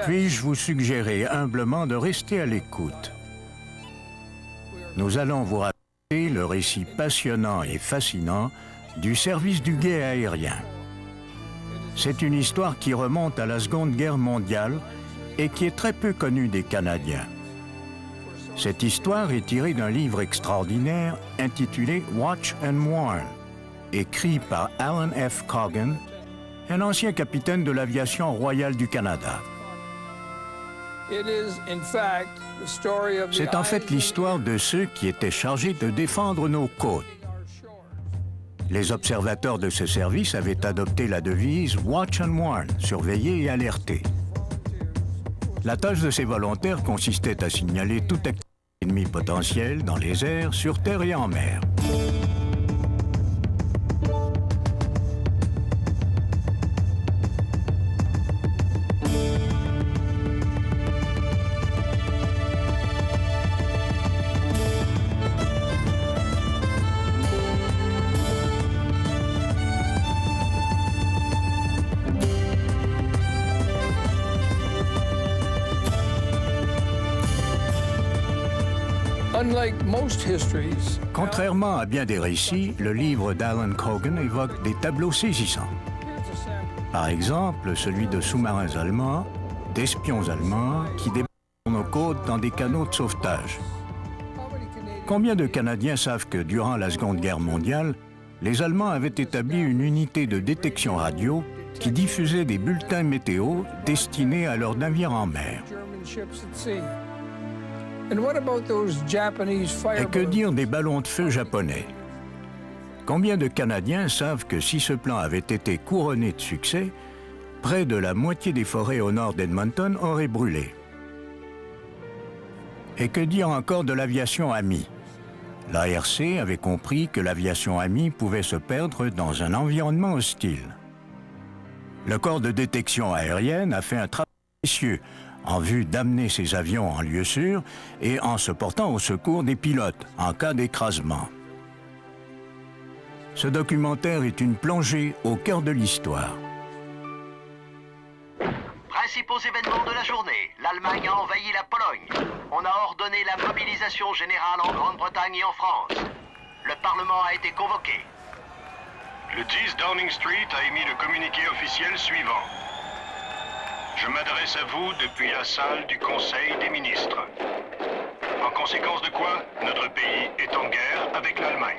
Puis-je vous suggérer humblement de rester à l'écoute? Nous allons vous raconter le récit passionnant et fascinant du service du guet aérien. C'est une histoire qui remonte à la Seconde Guerre mondiale et qui est très peu connue des Canadiens. Cette histoire est tirée d'un livre extraordinaire intitulé Watch and Warn, écrit par Alan F. Coggan, un ancien capitaine de l'aviation royale du Canada. C'est en fait l'histoire de ceux qui étaient chargés de défendre nos côtes. Les observateurs de ce service avaient adopté la devise « Watch and Warn », surveiller et alerter. La tâche de ces volontaires consistait à signaler tout activité ennemie potentielle dans les airs, sur terre et en mer. Contrairement à bien des récits, le livre d'Alan Coggan évoque des tableaux saisissants. Par exemple, celui de sous-marins allemands, d'espions allemands qui débarquent sur nos côtes dans des canots de sauvetage. Combien de Canadiens savent que durant la Seconde Guerre mondiale, les Allemands avaient établi une unité de détection radio qui diffusait des bulletins météo destinés à leurs navires en mer? Et que dire des ballons de feu japonais? Combien de Canadiens savent que si ce plan avait été couronné de succès, près de la moitié des forêts au nord d'Edmonton auraient brûlé? Et que dire encore de l'aviation amie? L'ARC avait compris que l'aviation amie pouvait se perdre dans un environnement hostile. Le corps de détection aérienne a fait un travail précieux en vue d'amener ces avions en lieu sûr et en se portant au secours des pilotes en cas d'écrasement. Ce documentaire est une plongée au cœur de l'histoire. Principaux événements de la journée. L'Allemagne a envahi la Pologne. On a ordonné la mobilisation générale en Grande-Bretagne et en France. Le Parlement a été convoqué. Le 10 Downing Street a émis le communiqué officiel suivant. Je m'adresse à vous depuis la salle du Conseil des ministres. En conséquence de quoi, notre pays est en guerre avec l'Allemagne.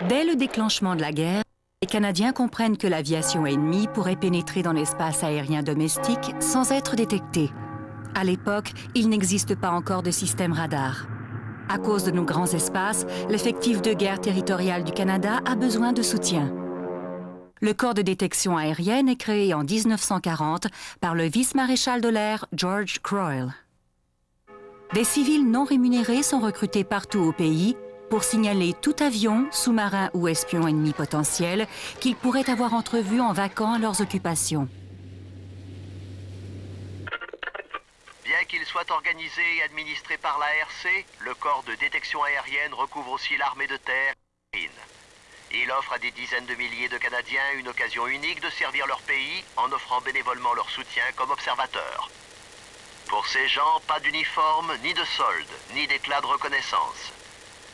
Dès le déclenchement de la guerre, les Canadiens comprennent que l'aviation ennemie pourrait pénétrer dans l'espace aérien domestique sans être détectée. À l'époque, il n'existe pas encore de système radar. À cause de nos grands espaces, l'effectif de guerre territoriale du Canada a besoin de soutien. Le corps de détection aérienne est créé en 1940 par le vice-maréchal de l'air George Croyle. Des civils non rémunérés sont recrutés partout au pays pour signaler tout avion, sous-marin ou espion ennemi potentiel qu'ils pourraient avoir entrevu en vaquant à leurs occupations. Bien qu'il soit organisé et administré par l'ARC, le corps de détection aérienne recouvre aussi l'armée de terre et marine. Il offre à des dizaines de milliers de Canadiens une occasion unique de servir leur pays en offrant bénévolement leur soutien comme observateurs. Pour ces gens, pas d'uniforme, ni de solde, ni d'éclat de reconnaissance.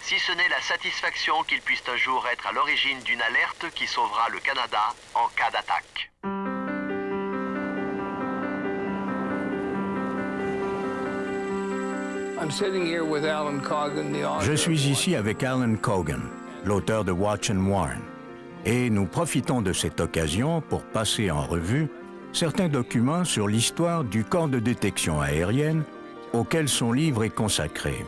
Si ce n'est la satisfaction qu'ils puissent un jour être à l'origine d'une alerte qui sauvera le Canada en cas d'attaque. Je suis ici avec Alan Coggan, l'auteur de Watch and Warn, et nous profitons de cette occasion pour passer en revue certains documents sur l'histoire du corps de détection aérienne auquel son livre est consacré.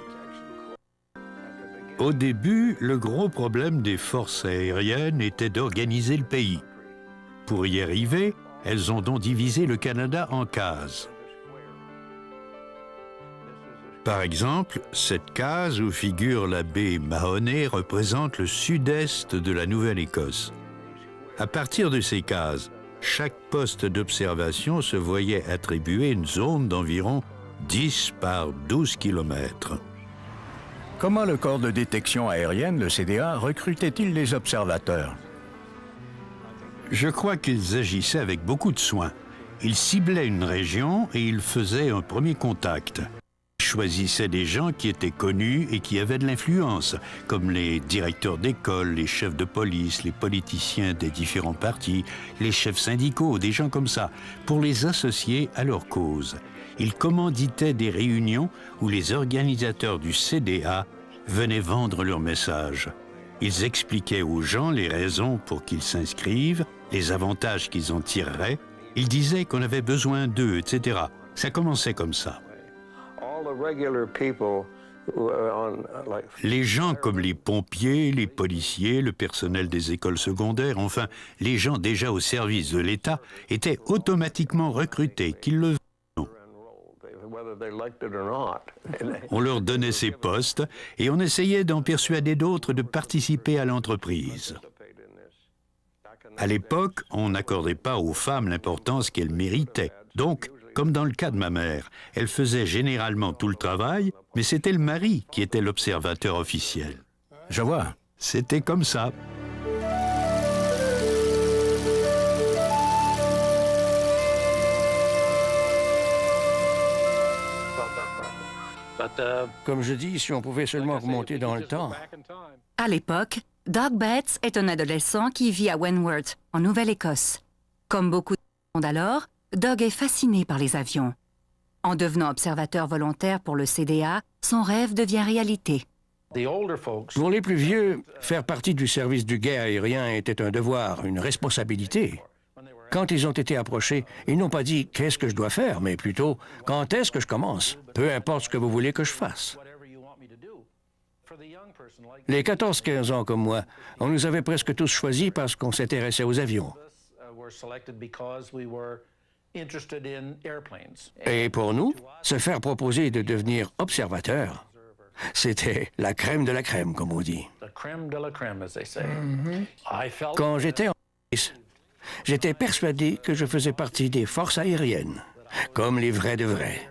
Au début, le gros problème des forces aériennes était d'organiser le pays. Pour y arriver, elles ont donc divisé le Canada en cases. Par exemple, cette case où figure la baie Mahoney représente le sud-est de la Nouvelle-Écosse. À partir de ces cases, chaque poste d'observation se voyait attribuer une zone d'environ 10 par 12 km. Comment le corps de détection aérienne, le CDA, recrutait-il les observateurs? Je crois qu'ils agissaient avec beaucoup de soin. Ils ciblaient une région et ils faisaient un premier contact. Ils choisissaient des gens qui étaient connus et qui avaient de l'influence, comme les directeurs d'école, les chefs de police, les politiciens des différents partis, les chefs syndicaux, des gens comme ça, pour les associer à leur cause. Ils commanditaient des réunions où les organisateurs du CDA venaient vendre leur message. Ils expliquaient aux gens les raisons pour qu'ils s'inscrivent, les avantages qu'ils en tireraient. Ils disaient qu'on avait besoin d'eux, etc. Ça commençait comme ça. Les gens comme les pompiers, les policiers, le personnel des écoles secondaires, enfin, les gens déjà au service de l'État étaient automatiquement recrutés, qu'ils le veuillent ou non. On leur donnait ces postes et on essayait d'en persuader d'autres de participer à l'entreprise. À l'époque, on n'accordait pas aux femmes l'importance qu'elles méritaient. Donc, comme dans le cas de ma mère, elle faisait généralement tout le travail, mais c'était le mari qui était l'observateur officiel. Je vois. C'était comme ça. Comme je dis, si on pouvait seulement remonter dans le temps. À l'époque, Doug Betts est un adolescent qui vit à Wentworth, en Nouvelle-Écosse. Comme beaucoup de monde alors, Doug est fasciné par les avions. En devenant observateur volontaire pour le CDA, son rêve devient réalité. Pour les plus vieux, faire partie du service du guet aérien était un devoir, une responsabilité. Quand ils ont été approchés, ils n'ont pas dit « qu'est-ce que je dois faire », mais plutôt « quand est-ce que je commence ?» Peu importe ce que vous voulez que je fasse. Les 14-15 ans comme moi, on nous avait presque tous choisis parce qu'on s'intéressait aux avions. Et pour nous, se faire proposer de devenir observateur, c'était la crème de la crème, comme on dit. Quand j'étais en police, j'étais persuadé que je faisais partie des forces aériennes, comme les vrais de vrais.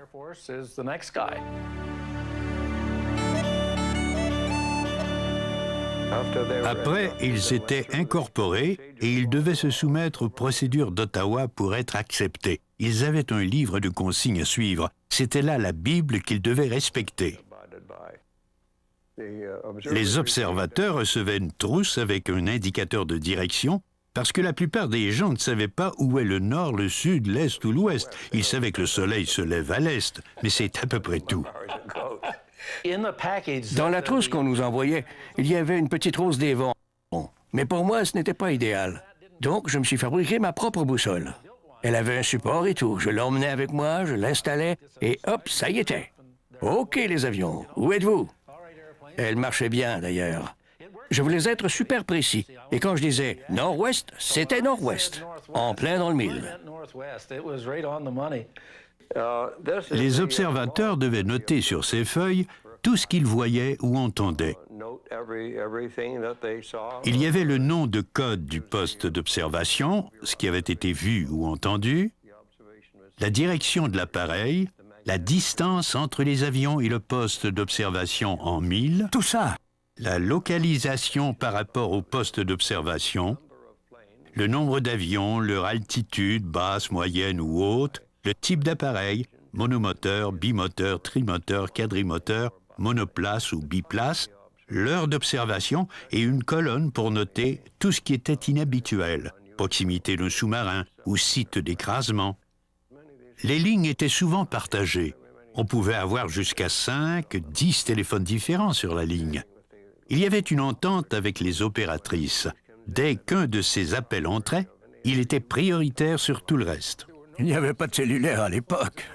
Après, ils étaient incorporés et ils devaient se soumettre aux procédures d'Ottawa pour être acceptés. Ils avaient un livre de consignes à suivre. C'était là la Bible qu'ils devaient respecter. Les observateurs recevaient une trousse avec un indicateur de direction parce que la plupart des gens ne savaient pas où est le nord, le sud, l'est ou l'ouest. Ils savaient que le soleil se lève à l'est, mais c'est à peu près tout. Dans la trousse qu'on nous envoyait, il y avait une petite rose des vents. Mais pour moi, ce n'était pas idéal. Donc, je me suis fabriqué ma propre boussole. Elle avait un support et tout. Je l'emmenais avec moi, je l'installais, et hop, ça y était. OK, les avions, où êtes-vous? Elle marchait bien, d'ailleurs. Je voulais être super précis. Et quand je disais nord-ouest, c'était nord-ouest, en plein dans le mille. Les observateurs devaient noter sur ces feuilles tout ce qu'ils voyaient ou entendaient. Il y avait le nom de code du poste d'observation, ce qui avait été vu ou entendu, la direction de l'appareil, la distance entre les avions et le poste d'observation en milles, Tout ça. la localisation par rapport au poste d'observation, le nombre d'avions, leur altitude, basse, moyenne ou haute, le type d'appareil, monomoteur, bimoteur, trimoteur, quadrimoteur, monoplace ou biplace, l'heure d'observation et une colonne pour noter tout ce qui était inhabituel, proximité d'un sous-marin ou site d'écrasement. Les lignes étaient souvent partagées. On pouvait avoir jusqu'à 5, 10 téléphones différents sur la ligne. Il y avait une entente avec les opératrices. Dès qu'un de ces appels entrait, il était prioritaire sur tout le reste. Il n'y avait pas de cellulaire à l'époque.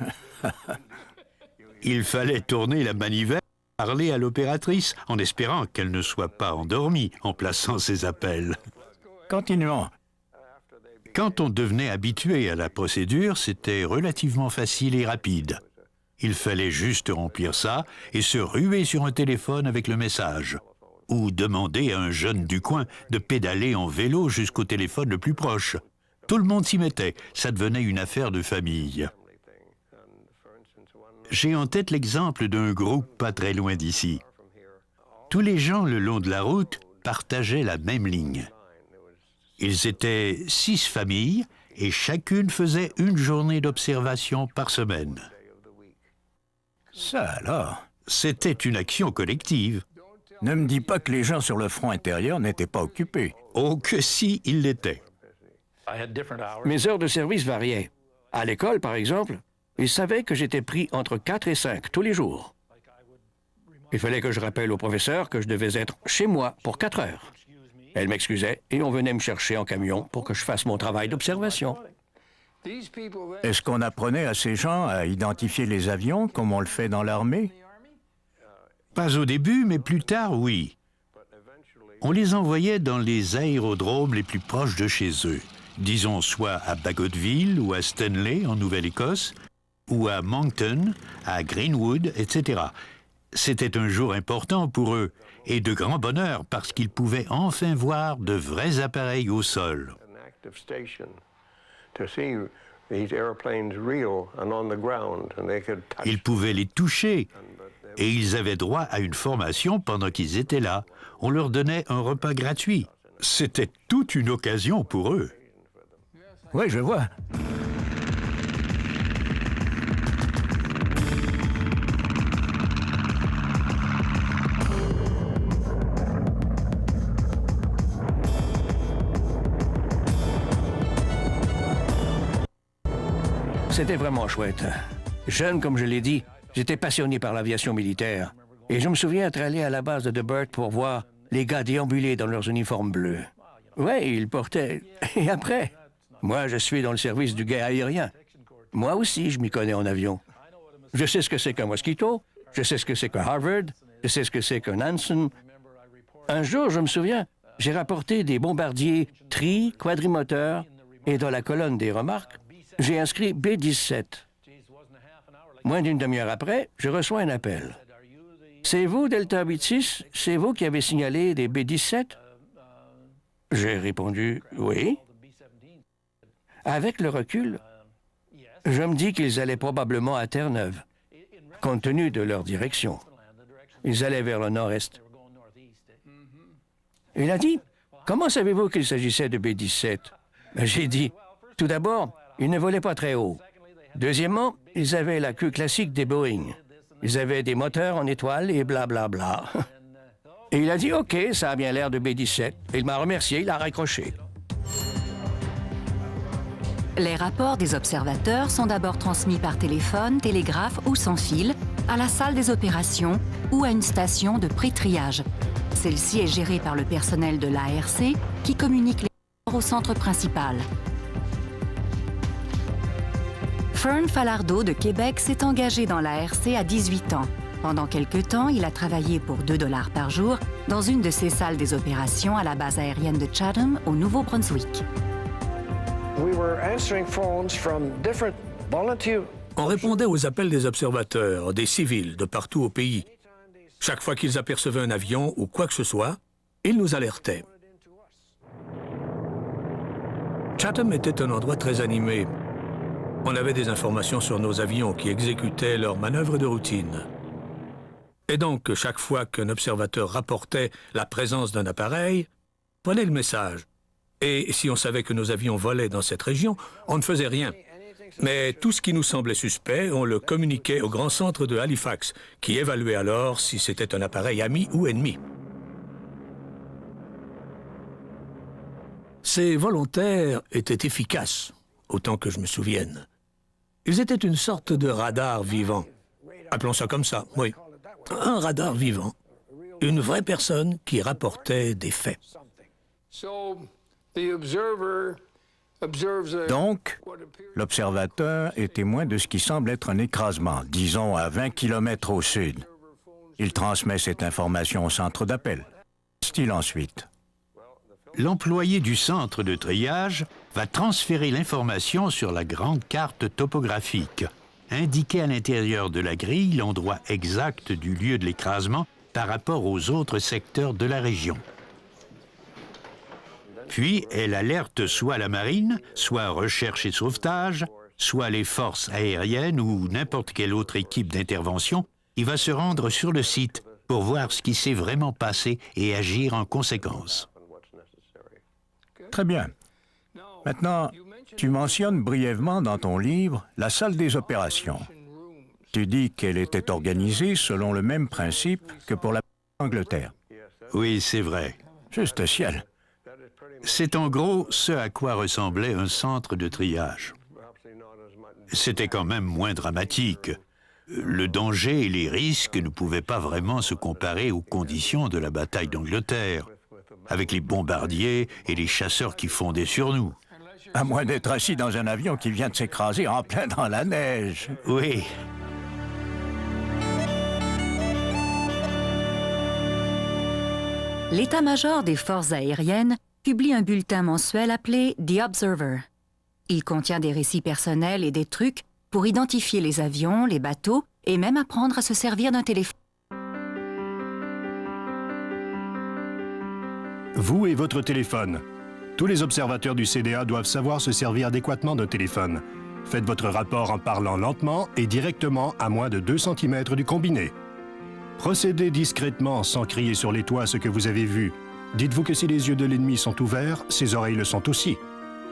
Il fallait tourner la manivelle, parler à l'opératrice en espérant qu'elle ne soit pas endormie en plaçant ses appels. Continuons. Quand on devenait habitué à la procédure, c'était relativement facile et rapide. Il fallait juste remplir ça et se ruer sur un téléphone avec le message. Ou demander à un jeune du coin de pédaler en vélo jusqu'au téléphone le plus proche. Tout le monde s'y mettait, ça devenait une affaire de famille. J'ai en tête l'exemple d'un groupe pas très loin d'ici. Tous les gens le long de la route partageaient la même ligne. Ils étaient 6 familles et chacune faisait une journée d'observation par semaine. Ça alors? C'était une action collective. Ne me dis pas que les gens sur le front intérieur n'étaient pas occupés. Oh que si, ils l'étaient. Mes heures de service variaient. À l'école, par exemple, ils savaient que j'étais pris entre 4 et 5 tous les jours. Il fallait que je rappelle au professeur que je devais être chez moi pour 4 heures. Elle m'excusait et on venait me chercher en camion pour que je fasse mon travail d'observation. Est-ce qu'on apprenait à ces gens à identifier les avions comme on le fait dans l'armée? Pas au début, mais plus tard, oui. On les envoyait dans les aérodromes les plus proches de chez eux, disons soit à Bagotville ou à Stanley en Nouvelle-Écosse, ou à Moncton, à Greenwood, etc. C'était un jour important pour eux, et de grand bonheur parce qu'ils pouvaient enfin voir de vrais appareils au sol. Ils pouvaient les toucher, et ils avaient droit à une formation pendant qu'ils étaient là. On leur donnait un repas gratuit. C'était toute une occasion pour eux. Oui, je vois. C'était vraiment chouette. Jeune, comme je l'ai dit, j'étais passionné par l'aviation militaire. Et je me souviens être allé à la base de DeBert pour voir les gars déambuler dans leurs uniformes bleus. Ouais, ils portaient... Et après, moi, je suis dans le service du guet aérien. Moi aussi, je m'y connais en avion. Je sais ce que c'est qu'un Mosquito, je sais ce que c'est qu'un Harvard, je sais ce que c'est qu'un Nansen. Un jour, je me souviens, j'ai rapporté des bombardiers tri, quadrimoteurs, et dans la colonne des remarques, j'ai inscrit B-17. Moins d'une demi-heure après, je reçois un appel. « C'est vous, Delta 86? C'est vous qui avez signalé des B-17? » J'ai répondu « Oui. » Avec le recul, je me dis qu'ils allaient probablement à Terre-Neuve, compte tenu de leur direction. Ils allaient vers le nord-est. Il a dit « Comment savez-vous qu'il s'agissait de B-17? » J'ai dit « Tout d'abord, ils ne volaient pas très haut. Deuxièmement, ils avaient la queue classique des Boeing. Ils avaient des moteurs en étoile et blablabla. Et il a dit « OK, ça a bien l'air de B-17. » Il m'a remercié, il a raccroché. Les rapports des observateurs sont d'abord transmis par téléphone, télégraphe ou sans fil à la salle des opérations ou à une station de pré-triage. Celle-ci est gérée par le personnel de l'ARC qui communique les rapports au centre principal. Fern Falardeau de Québec s'est engagé dans l'ARC à 18 ans. Pendant quelque temps, il a travaillé pour 2 $ par jour dans une de ces salles des opérations à la base aérienne de Chatham, au Nouveau-Brunswick. On répondait aux appels des observateurs, des civils de partout au pays. Chaque fois qu'ils apercevaient un avion ou quoi que ce soit, ils nous alertaient. Chatham était un endroit très animé. On avait des informations sur nos avions qui exécutaient leurs manœuvres de routine. Et donc, chaque fois qu'un observateur rapportait la présence d'un appareil, prenait le message. Et si on savait que nos avions volaient dans cette région, on ne faisait rien. Mais tout ce qui nous semblait suspect, on le communiquait au grand centre de Halifax, qui évaluait alors si c'était un appareil ami ou ennemi. Ces volontaires étaient efficaces, autant que je me souvienne. Ils étaient une sorte de radar vivant. Appelons ça comme ça, oui. Un radar vivant. Une vraie personne qui rapportait des faits. Donc, l'observateur est témoin de ce qui semble être un écrasement, disons à 20 km au sud. Il transmet cette information au centre d'appel. Qu'est-il ensuite? L'employé du centre de triage va transférer l'information sur la grande carte topographique, indiquer à l'intérieur de la grille l'endroit exact du lieu de l'écrasement par rapport aux autres secteurs de la région. Puis, elle alerte soit la marine, soit recherche et sauvetage, soit les forces aériennes ou n'importe quelle autre équipe d'intervention qui va se rendre sur le site pour voir ce qui s'est vraiment passé et agir en conséquence. Très bien. Maintenant, tu mentionnes brièvement dans ton livre la salle des opérations. Tu dis qu'elle était organisée selon le même principe que pour la Angleterre. Oui, c'est vrai. Juste ciel. C'est en gros ce à quoi ressemblait un centre de triage. C'était quand même moins dramatique. Le danger et les risques ne pouvaient pas vraiment se comparer aux conditions de la bataille d'Angleterre, avec les bombardiers et les chasseurs qui fondaient sur nous. À moins d'être assis dans un avion qui vient de s'écraser en plein dans la neige. Oui. L'état-major des forces aériennes publie un bulletin mensuel appelé The Observer. Il contient des récits personnels et des trucs pour identifier les avions, les bateaux et même apprendre à se servir d'un téléphone. Vous et votre téléphone. Tous les observateurs du CDA doivent savoir se servir adéquatement d'un téléphone. Faites votre rapport en parlant lentement et directement à moins de 2 cm du combiné. Procédez discrètement sans crier sur les toits ce que vous avez vu. Dites-vous que si les yeux de l'ennemi sont ouverts, ses oreilles le sont aussi.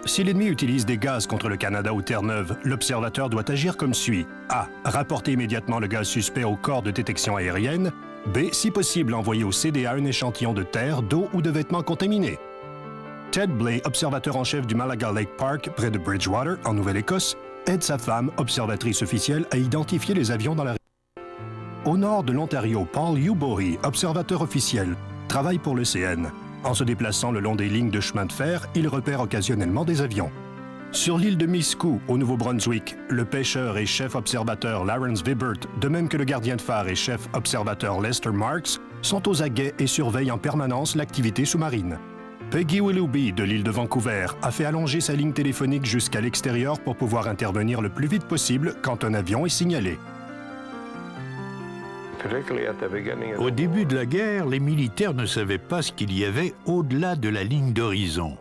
Si l'ennemi utilise des gaz contre le Canada ou Terre-Neuve, l'observateur doit agir comme suit. A. Rapporter immédiatement le gaz suspect au corps de détection aérienne. B. Si possible, envoyer au CDA un échantillon de terre, d'eau ou de vêtements contaminés. Ted Blay, observateur en chef du Malaga Lake Park, près de Bridgewater, en Nouvelle-Écosse, aide sa femme, observatrice officielle, à identifier les avions dans la région. Au nord de l'Ontario, Paul Ubory, observateur officiel, travaille pour le CN. En se déplaçant le long des lignes de chemin de fer, il repère occasionnellement des avions. Sur l'île de Miscou, au Nouveau-Brunswick, le pêcheur et chef observateur Lawrence Vibert, de même que le gardien de phare et chef observateur Lester Marks, sont aux aguets et surveillent en permanence l'activité sous-marine. Peggy Willoughby, de l'île de Vancouver, a fait allonger sa ligne téléphonique jusqu'à l'extérieur pour pouvoir intervenir le plus vite possible quand un avion est signalé. Au début de la guerre, les militaires ne savaient pas ce qu'il y avait au-delà de la ligne d'horizon.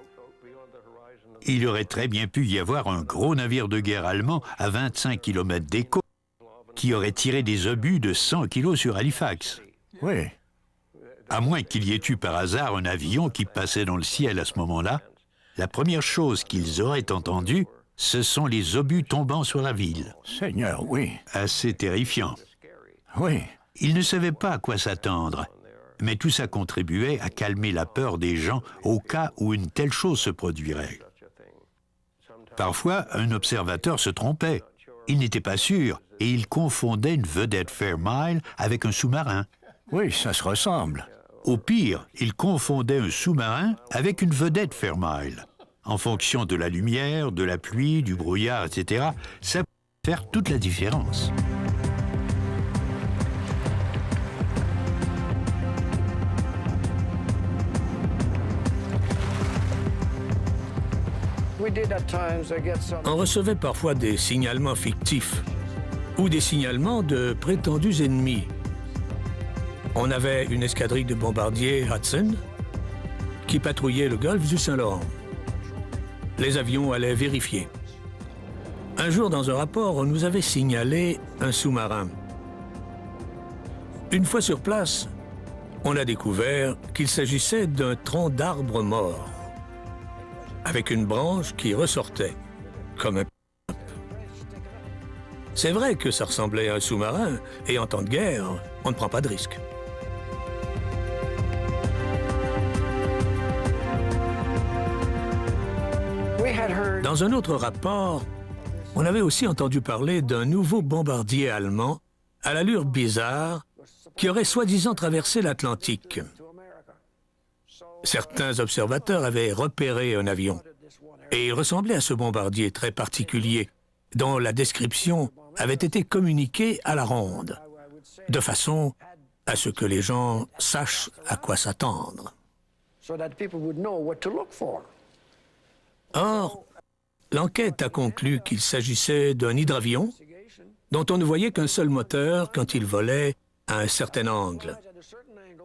Il aurait très bien pu y avoir un gros navire de guerre allemand à 25 km des côtes qui aurait tiré des obus de 100 kg sur Halifax. Oui. À moins qu'il y ait eu par hasard un avion qui passait dans le ciel à ce moment-là, la première chose qu'ils auraient entendue, ce sont les obus tombant sur la ville. Seigneur, oui. Assez terrifiant. Oui. Ils ne savaient pas à quoi s'attendre, mais tout ça contribuait à calmer la peur des gens au cas où une telle chose se produirait. Parfois, un observateur se trompait. Il n'était pas sûr et il confondait une vedette Fairmile avec un sous-marin. Oui, ça se ressemble. Au pire, il confondait un sous-marin avec une vedette Fairmile. En fonction de la lumière, de la pluie, du brouillard, etc., ça peut faire toute la différence. On recevait parfois des signalements fictifs ou des signalements de prétendus ennemis. On avait une escadrille de bombardiers Hudson qui patrouillait le golfe du Saint-Laurent. Les avions allaient vérifier. Un jour, dans un rapport, on nous avait signalé un sous-marin. Une fois sur place, on a découvert qu'il s'agissait d'un tronc d'arbre mort, avec une branche qui ressortait, comme un p***. C'est vrai que ça ressemblait à un sous-marin, et en temps de guerre, on ne prend pas de risque. Dans un autre rapport, on avait aussi entendu parler d'un nouveau bombardier allemand à l'allure bizarre qui aurait soi-disant traversé l'Atlantique. Certains observateurs avaient repéré un avion et il ressemblait à ce bombardier très particulier dont la description avait été communiquée à la ronde, de façon à ce que les gens sachent à quoi s'attendre. Or, l'enquête a conclu qu'il s'agissait d'un hydravion dont on ne voyait qu'un seul moteur quand il volait à un certain angle.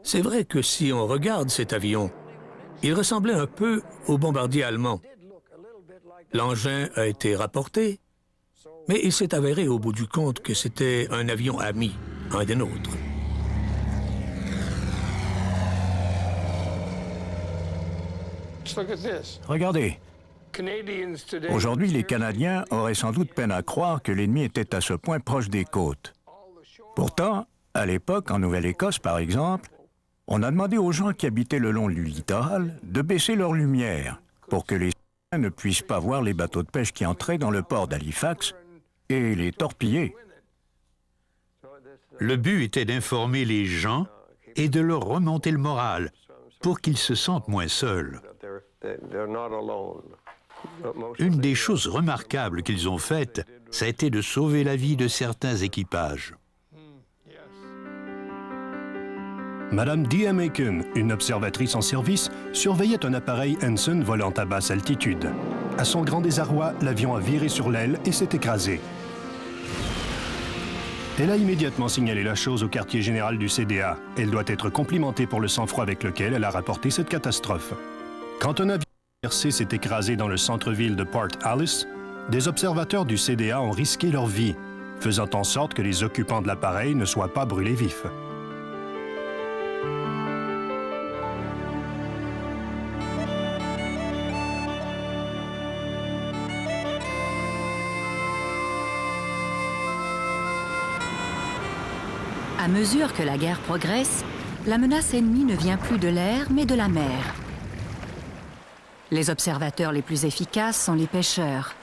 C'est vrai que si on regarde cet avion, il ressemblait un peu au bombardier allemand. L'engin a été rapporté, mais il s'est avéré au bout du compte que c'était un avion ami, un des nôtres. Regardez. Aujourd'hui, les Canadiens auraient sans doute peine à croire que l'ennemi était à ce point proche des côtes. Pourtant, à l'époque, en Nouvelle-Écosse par exemple, on a demandé aux gens qui habitaient le long du littoral de baisser leur lumière pour que les citoyens ne puissent pas voir les bateaux de pêche qui entraient dans le port d'Halifax et les torpiller. Le but était d'informer les gens et de leur remonter le moral pour qu'ils se sentent moins seuls. Une des choses remarquables qu'ils ont faites, ça a été de sauver la vie de certains équipages. Madame D.M. Aiken, une observatrice en service, surveillait un appareil Henson volant à basse altitude. À son grand désarroi, l'avion a viré sur l'aile et s'est écrasé. Elle a immédiatement signalé la chose au quartier général du CDA. Elle doit être complimentée pour le sang-froid avec lequel elle a rapporté cette catastrophe. Quand un avion s'est écrasé dans le centre-ville de Port Alice, des observateurs du CDA ont risqué leur vie, faisant en sorte que les occupants de l'appareil ne soient pas brûlés vifs. À mesure que la guerre progresse, la menace ennemie ne vient plus de l'air, mais de la mer. Les observateurs les plus efficaces sont les pêcheurs.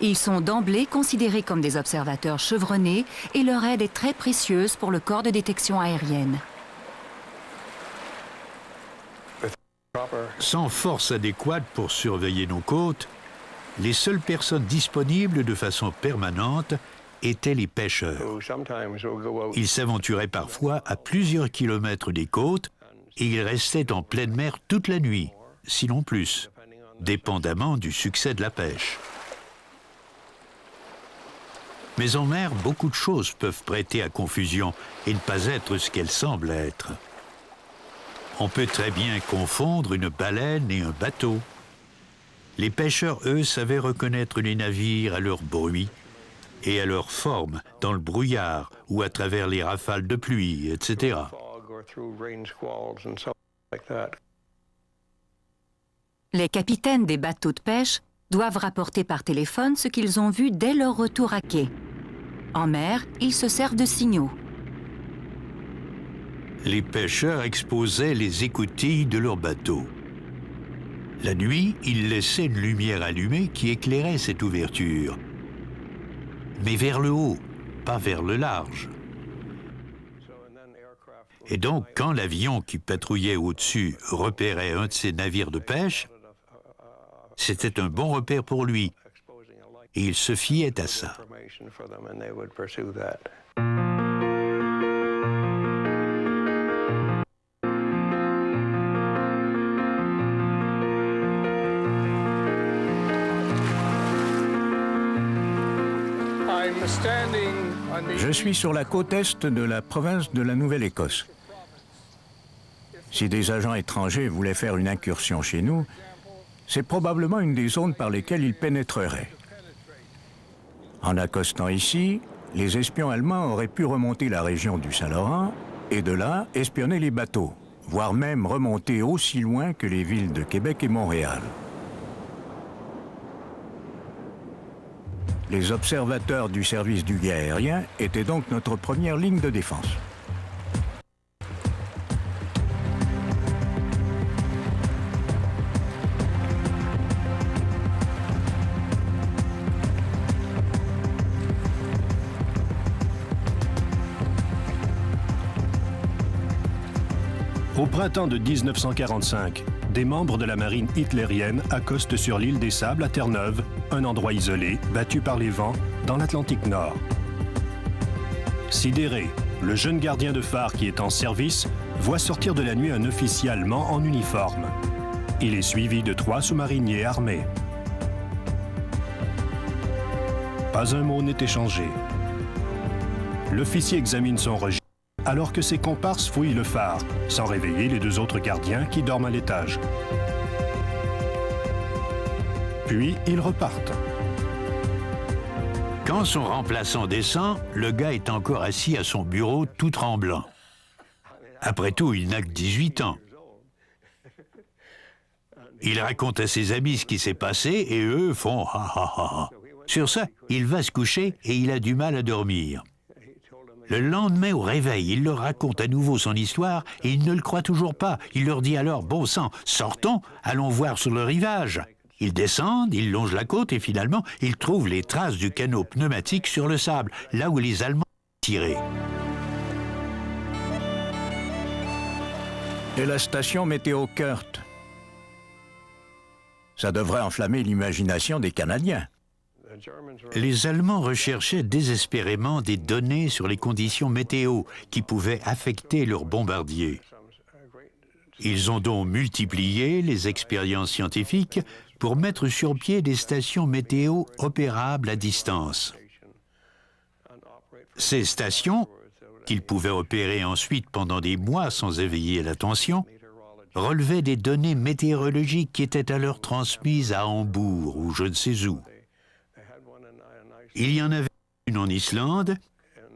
Ils sont d'emblée considérés comme des observateurs chevronnés et leur aide est très précieuse pour le corps de détection aérienne. Sans force adéquate pour surveiller nos côtes, les seules personnes disponibles de façon permanente étaient les pêcheurs. Ils s'aventuraient parfois à plusieurs kilomètres des côtes et ils restaient en pleine mer toute la nuit, sinon plus, dépendamment du succès de la pêche. Mais en mer, beaucoup de choses peuvent prêter à confusion et ne pas être ce qu'elles semblent être. On peut très bien confondre une baleine et un bateau. Les pêcheurs, eux, savaient reconnaître les navires à leur bruit et à leur forme, dans le brouillard ou à travers les rafales de pluie, etc. Les capitaines des bateaux de pêche doivent rapporter par téléphone ce qu'ils ont vu dès leur retour à quai. En mer, ils se servent de signaux. Les pêcheurs exposaient les écoutilles de leurs bateaux. La nuit, ils laissaient une lumière allumée qui éclairait cette ouverture. Mais vers le haut, pas vers le large. Et donc, quand l'avion qui patrouillait au-dessus repérait un de ces navires de pêche, c'était un bon repère pour lui. Et il se fiait à ça. Je suis sur la côte est de la province de la Nouvelle-Écosse. Si des agents étrangers voulaient faire une incursion chez nous, c'est probablement une des zones par lesquelles ils pénétreraient. En accostant ici, les espions allemands auraient pu remonter la région du Saint-Laurent et de là espionner les bateaux, voire même remonter aussi loin que les villes de Québec et Montréal. Les observateurs du service du guet aérien étaient donc notre première ligne de défense. Au printemps de 1945, des membres de la marine hitlérienne accostent sur l'île des Sables à Terre-Neuve, un endroit isolé, battu par les vents, dans l'Atlantique Nord. Sidéré, le jeune gardien de phare qui est en service voit sortir de la nuit un officier allemand en uniforme. Il est suivi de 3 sous-mariniers armés. Pas un mot n'est échangé. L'officier examine son registre, alors que ses comparses fouillent le phare, sans réveiller les 2 autres gardiens qui dorment à l'étage. Puis, ils repartent. Quand son remplaçant descend, le gars est encore assis à son bureau tout tremblant. Après tout, il n'a que 18 ans. Il raconte à ses amis ce qui s'est passé et eux font « ha ha ha ha ». Sur ça, il va se coucher et il a du mal à dormir. Le lendemain, au réveil, il leur raconte à nouveau son histoire et ils ne le croient toujours pas. Il leur dit alors « Bon sang, sortons, allons voir sur le rivage ». Ils descendent, ils longent la côte et finalement, ils trouvent les traces du canot pneumatique sur le sable, là où les Allemands ont tiré. Et la station météo Kurt. Ça devrait enflammer l'imagination des Canadiens. Les Allemands recherchaient désespérément des données sur les conditions météo qui pouvaient affecter leurs bombardiers. Ils ont donc multiplié les expériences scientifiques pour mettre sur pied des stations météo opérables à distance. Ces stations, qu'ils pouvaient opérer ensuite pendant des mois sans éveiller l'attention, relevaient des données météorologiques qui étaient alors transmises à Hambourg ou je ne sais où. Il y en avait une en Islande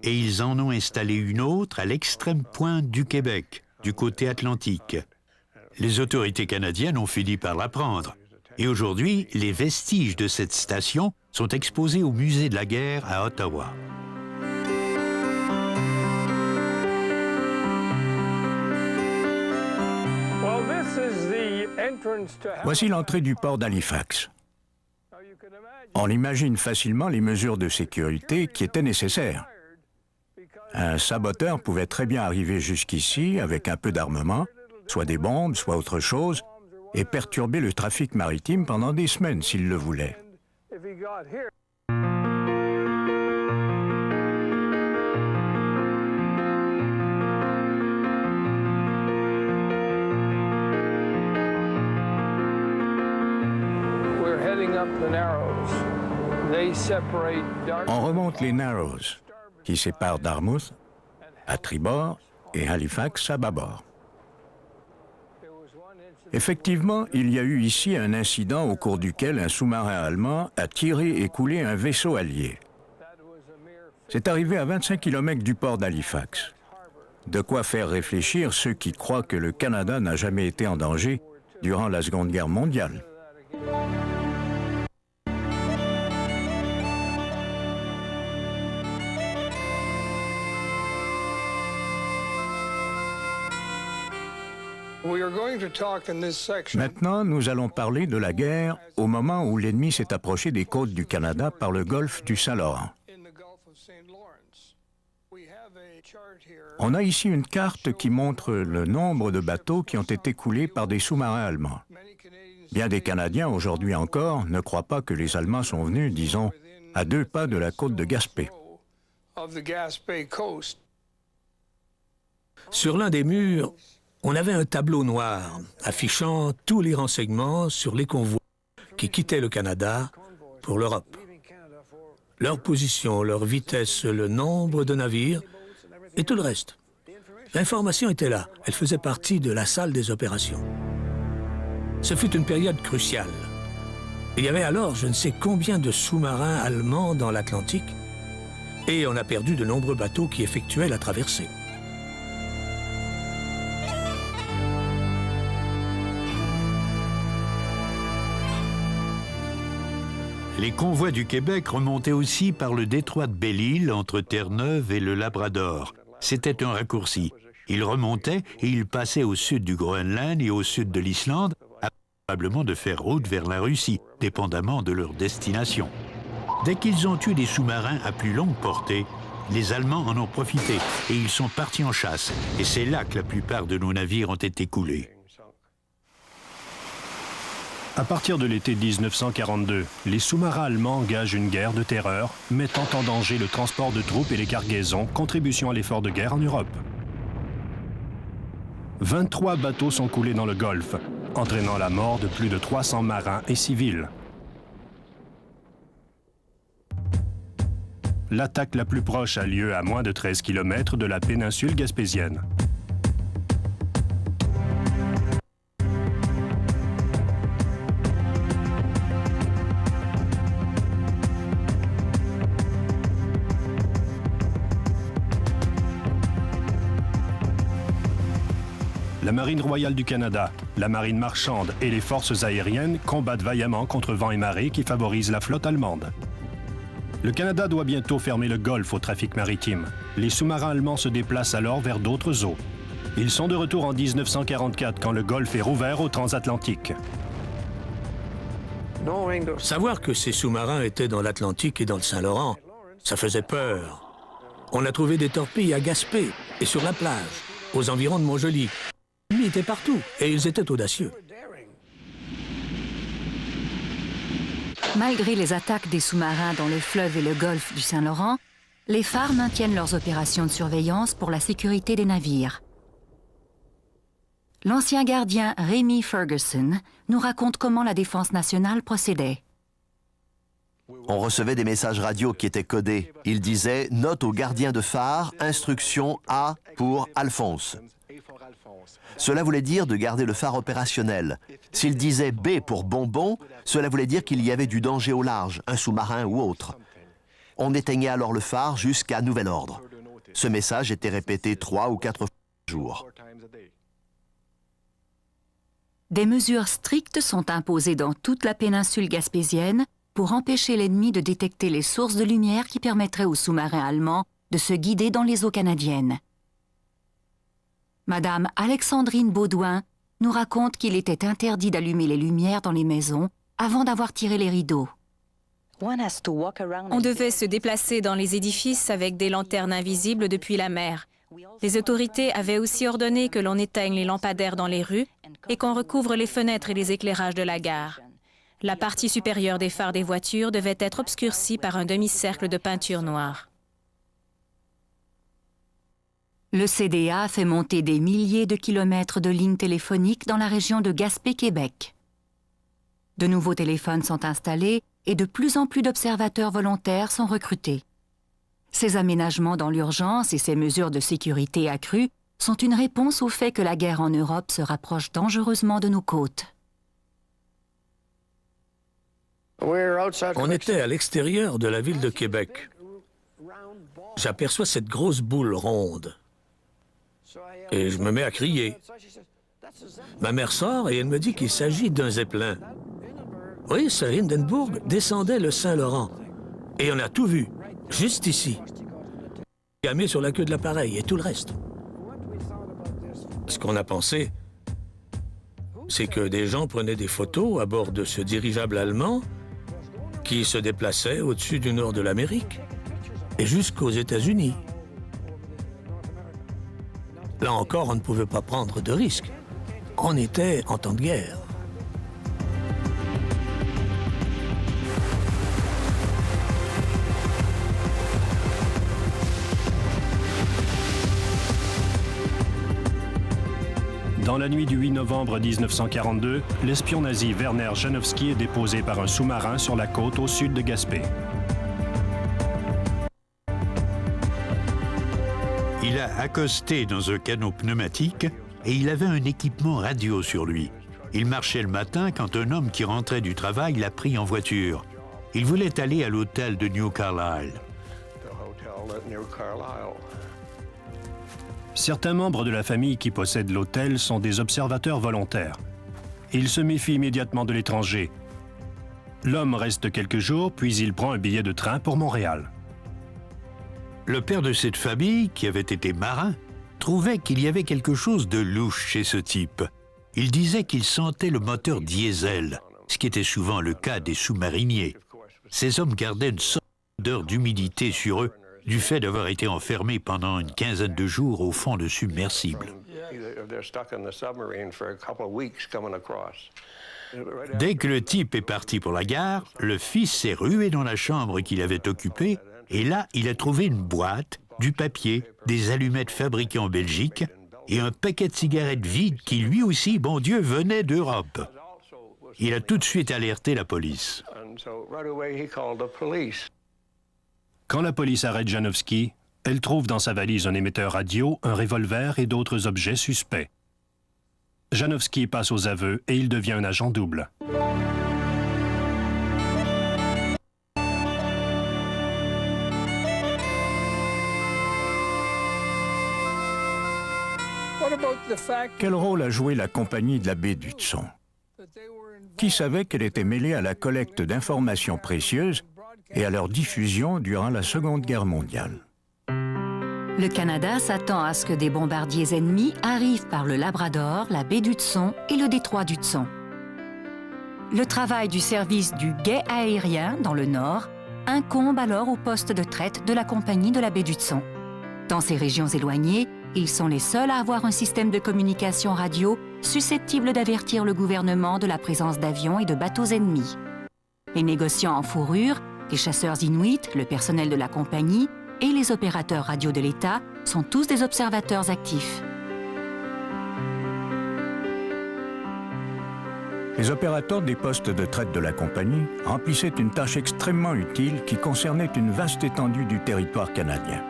et ils en ont installé une autre à l'extrême pointe du Québec, du côté atlantique. Les autorités canadiennes ont fini par la prendre. Et aujourd'hui, les vestiges de cette station sont exposés au musée de la guerre à Ottawa. Voici l'entrée du port d'Halifax. On imagine facilement les mesures de sécurité qui étaient nécessaires. Un saboteur pouvait très bien arriver jusqu'ici avec un peu d'armement, soit des bombes, soit autre chose, et perturber le trafic maritime pendant des semaines s'il le voulait. On remonte les Narrows, qui séparent Dartmouth à tribord et Halifax à bâbord. Effectivement, il y a eu ici un incident au cours duquel un sous-marin allemand a tiré et coulé un vaisseau allié. C'est arrivé à 25 km du port d'Halifax. De quoi faire réfléchir ceux qui croient que le Canada n'a jamais été en danger durant la Seconde Guerre mondiale. Maintenant, nous allons parler de la guerre au moment où l'ennemi s'est approché des côtes du Canada par le golfe du Saint-Laurent. On a ici une carte qui montre le nombre de bateaux qui ont été coulés par des sous-marins allemands. Bien des Canadiens, aujourd'hui encore, ne croient pas que les Allemands sont venus, disons, à 2 pas de la côte de Gaspé. Sur l'un des murs, on avait un tableau noir affichant tous les renseignements sur les convois qui quittaient le Canada pour l'Europe. Leur position, leur vitesse, le nombre de navires et tout le reste. L'information était là. Elle faisait partie de la salle des opérations. Ce fut une période cruciale. Il y avait alors je ne sais combien de sous-marins allemands dans l'Atlantique et on a perdu de nombreux bateaux qui effectuaient la traversée. Les convois du Québec remontaient aussi par le détroit de Belle-Île entre Terre-Neuve et le Labrador. C'était un raccourci. Ils remontaient et ils passaient au sud du Groenland et au sud de l'Islande, avant probablement de faire route vers la Russie, dépendamment de leur destination. Dès qu'ils ont eu des sous-marins à plus longue portée, les Allemands en ont profité et ils sont partis en chasse. Et c'est là que la plupart de nos navires ont été coulés. À partir de l'été 1942, les sous-marins allemands engagent une guerre de terreur, mettant en danger le transport de troupes et les cargaisons, contribution à l'effort de guerre en Europe. 23 bateaux sont coulés dans le Golfe, entraînant la mort de plus de 300 marins et civils. L'attaque la plus proche a lieu à moins de 13 km de la péninsule gaspésienne. La Marine royale du Canada, la marine marchande et les forces aériennes combattent vaillamment contre vent et marée qui favorisent la flotte allemande. Le Canada doit bientôt fermer le Golfe au trafic maritime. Les sous-marins allemands se déplacent alors vers d'autres eaux. Ils sont de retour en 1944 quand le Golfe est rouvert au transatlantique. Savoir que ces sous-marins étaient dans l'Atlantique et dans le Saint-Laurent, ça faisait peur. On a trouvé des torpilles à Gaspé et sur la plage, aux environs de Montjoly. Ils étaient partout et ils étaient audacieux. Malgré les attaques des sous-marins dans le fleuve et le golfe du Saint-Laurent, les phares maintiennent leurs opérations de surveillance pour la sécurité des navires. L'ancien gardien Rémi Ferguson nous raconte comment la Défense nationale procédait. On recevait des messages radio qui étaient codés. Il disait « Note au gardien de phare, instruction A pour Alphonse ». Cela voulait dire de garder le phare opérationnel. S'il disait B pour bonbon, cela voulait dire qu'il y avait du danger au large, un sous-marin ou autre. On éteignait alors le phare jusqu'à nouvel ordre. Ce message était répété 3 ou 4 fois par jour. Des mesures strictes sont imposées dans toute la péninsule gaspésienne pour empêcher l'ennemi de détecter les sources de lumière qui permettraient aux sous-marins allemands de se guider dans les eaux canadiennes. Madame Alexandrine Baudouin nous raconte qu'il était interdit d'allumer les lumières dans les maisons avant d'avoir tiré les rideaux. On devait se déplacer dans les édifices avec des lanternes invisibles depuis la mer. Les autorités avaient aussi ordonné que l'on éteigne les lampadaires dans les rues et qu'on recouvre les fenêtres et les éclairages de la gare. La partie supérieure des phares des voitures devait être obscurcie par un demi-cercle de peinture noire. Le CDA fait monter des milliers de kilomètres de lignes téléphoniques dans la région de Gaspé-Québec. De nouveaux téléphones sont installés et de plus en plus d'observateurs volontaires sont recrutés. Ces aménagements dans l'urgence et ces mesures de sécurité accrues sont une réponse au fait que la guerre en Europe se rapproche dangereusement de nos côtes. On était à l'extérieur de la ville de Québec. J'aperçois cette grosse boule ronde. Et je me mets à crier. Ma mère sort et elle me dit qu'il s'agit d'un zeppelin. Oui, ce Hindenburg descendait le Saint-Laurent. Et on a tout vu, juste ici. Gamé sur la queue de l'appareil et tout le reste. Ce qu'on a pensé, c'est que des gens prenaient des photos à bord de ce dirigeable allemand qui se déplaçait au-dessus du nord de l'Amérique et jusqu'aux États-Unis. Là encore, on ne pouvait pas prendre de risques. On était en temps de guerre. Dans la nuit du 8 novembre 1942, l'espion nazi Werner Janowski est déposé par un sous-marin sur la côte au sud de Gaspé. Il a accosté dans un canot pneumatique et il avait un équipement radio sur lui. Il marchait le matin quand un homme qui rentrait du travail l'a pris en voiture. Il voulait aller à l'hôtel de New Carlisle. Certains membres de la famille qui possèdent l'hôtel sont des observateurs volontaires. Ils se méfient immédiatement de l'étranger. L'homme reste quelques jours, puis il prend un billet de train pour Montréal. Le père de cette famille, qui avait été marin, trouvait qu'il y avait quelque chose de louche chez ce type. Il disait qu'il sentait le moteur diesel, ce qui était souvent le cas des sous-mariniers. Ces hommes gardaient une sorte d'odeur d'humidité sur eux, du fait d'avoir été enfermés pendant une quinzaine de jours au fond de submersibles. Dès que le type est parti pour la gare, le fils s'est rué dans la chambre qu'il avait occupée, et là, il a trouvé une boîte, du papier, des allumettes fabriquées en Belgique et un paquet de cigarettes vides qui, lui aussi, bon Dieu, venait d'Europe. Il a tout de suite alerté la police. Quand la police arrête Janowski, elle trouve dans sa valise un émetteur radio, un revolver et d'autres objets suspects. Janowski passe aux aveux et il devient un agent double. Quel rôle a joué la compagnie de la baie d'Hudson? Qui savait qu'elle était mêlée à la collecte d'informations précieuses et à leur diffusion durant la Seconde Guerre mondiale? Le Canada s'attend à ce que des bombardiers ennemis arrivent par le Labrador, la baie d'Hudson et le détroit d'Hudson. Le travail du service du guet aérien dans le nord incombe alors au poste de traite de la compagnie de la baie d'Hudson. Dans ces régions éloignées, ils sont les seuls à avoir un système de communication radio susceptible d'avertir le gouvernement de la présence d'avions et de bateaux ennemis. Les négociants en fourrure, les chasseurs inuits, le personnel de la compagnie et les opérateurs radio de l'État sont tous des observateurs actifs. Les opérateurs des postes de traite de la compagnie remplissaient une tâche extrêmement utile qui concernait une vaste étendue du territoire canadien.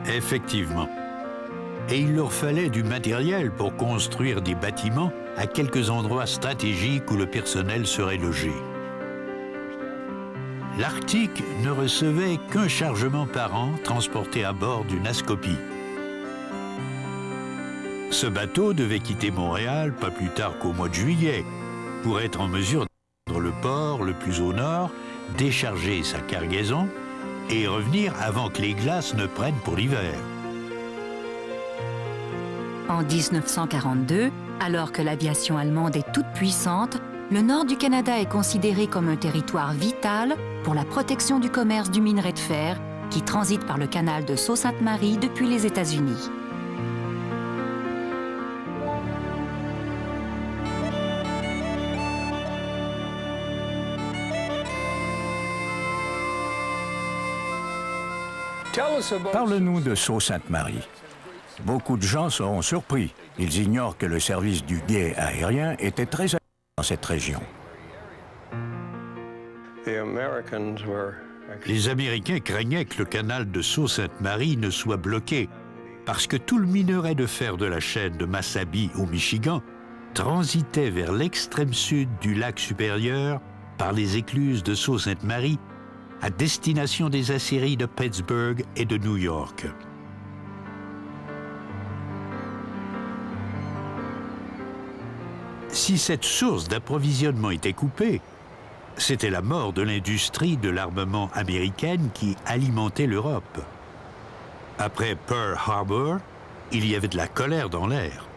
Effectivement. Et il leur fallait du matériel pour construire des bâtiments à quelques endroits stratégiques où le personnel serait logé. L'Arctique ne recevait qu'un chargement par an transporté à bord d'une Ascopie. Ce bateau devait quitter Montréal pas plus tard qu'au mois de juillet pour être en mesure d'atteindre le port le plus au nord, décharger sa cargaison et revenir avant que les glaces ne prennent pour l'hiver. En 1942, alors que l'aviation allemande est toute puissante, le nord du Canada est considéré comme un territoire vital pour la protection du commerce du minerai de fer qui transite par le canal de Sault-Sainte-Marie depuis les États-Unis. Parle-nous de Sault-Sainte-Marie. Beaucoup de gens seront surpris. Ils ignorent que le service du guet aérien était très actif dans cette région. Les Américains craignaient que le canal de Sault-Sainte-Marie ne soit bloqué parce que tout le minerai de fer de la chaîne de Massabi au Michigan transitait vers l'extrême sud du lac supérieur par les écluses de Sault-Sainte-Marie à destination des aciéries de Pittsburgh et de New York. Si cette source d'approvisionnement était coupée, c'était la mort de l'industrie de l'armement américaine qui alimentait l'Europe. Après Pearl Harbor, il y avait de la colère dans l'air.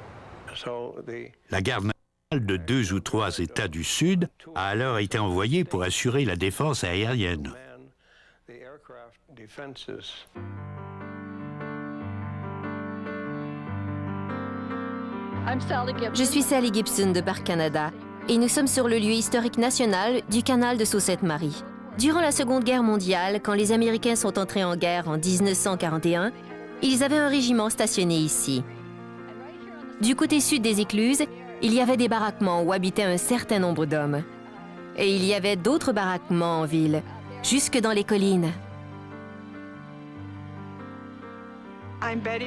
La garde navale de 2 ou 3 États du Sud a alors été envoyée pour assurer la défense aérienne. Je suis Sally Gibson de Parc Canada et nous sommes sur le lieu historique national du canal de Sault-Sainte-Marie. Durant la Seconde Guerre mondiale, quand les Américains sont entrés en guerre en 1941, ils avaient un régiment stationné ici. Du côté sud des écluses, il y avait des baraquements où habitaient un certain nombre d'hommes. Et il y avait d'autres baraquements en ville, jusque dans les collines.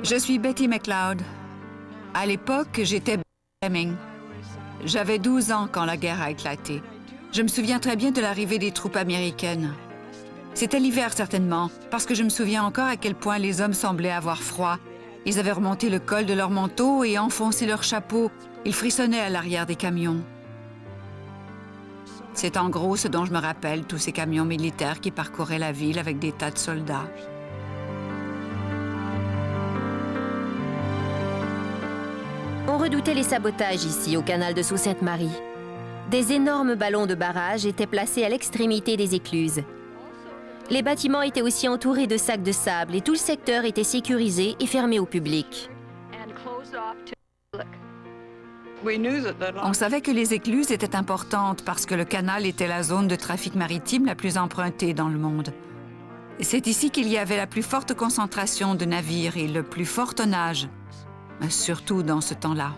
Je suis Betty McLeod. À l'époque, j'étais Fleming. J'avais 12 ans quand la guerre a éclaté. Je me souviens très bien de l'arrivée des troupes américaines. C'était l'hiver certainement, parce que je me souviens encore à quel point les hommes semblaient avoir froid. Ils avaient remonté le col de leur manteau et enfoncé leur chapeau. Ils frissonnaient à l'arrière des camions. C'est en gros ce dont je me rappelle, tous ces camions militaires qui parcouraient la ville avec des tas de soldats. On redoutait les sabotages ici, au canal de Sault-Sainte-Marie. Des énormes ballons de barrage étaient placés à l'extrémité des écluses. Les bâtiments étaient aussi entourés de sacs de sable et tout le secteur était sécurisé et fermé au public. On savait que les écluses étaient importantes parce que le canal était la zone de trafic maritime la plus empruntée dans le monde. C'est ici qu'il y avait la plus forte concentration de navires et le plus fort tonnage, surtout dans ce temps-là.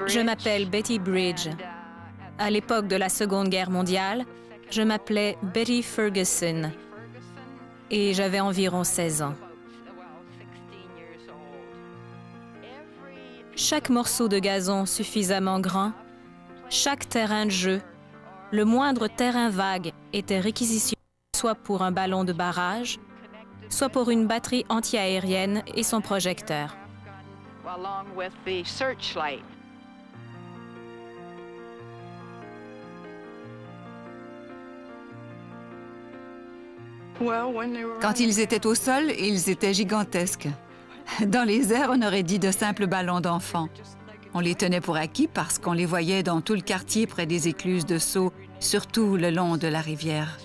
Je m'appelle Betty Bridge. À l'époque de la Seconde Guerre mondiale, je m'appelais Betty Ferguson et j'avais environ 16 ans. Chaque morceau de gazon suffisamment grand, chaque terrain de jeu, le moindre terrain vague était réquisitionné soit pour un ballon de barrage, soit pour une batterie anti-aérienne et son projecteur. Quand ils étaient au sol, ils étaient gigantesques. Dans les airs, on aurait dit de simples ballons d'enfants. On les tenait pour acquis parce qu'on les voyait dans tout le quartier près des écluses de Sceaux, surtout le long de la rivière.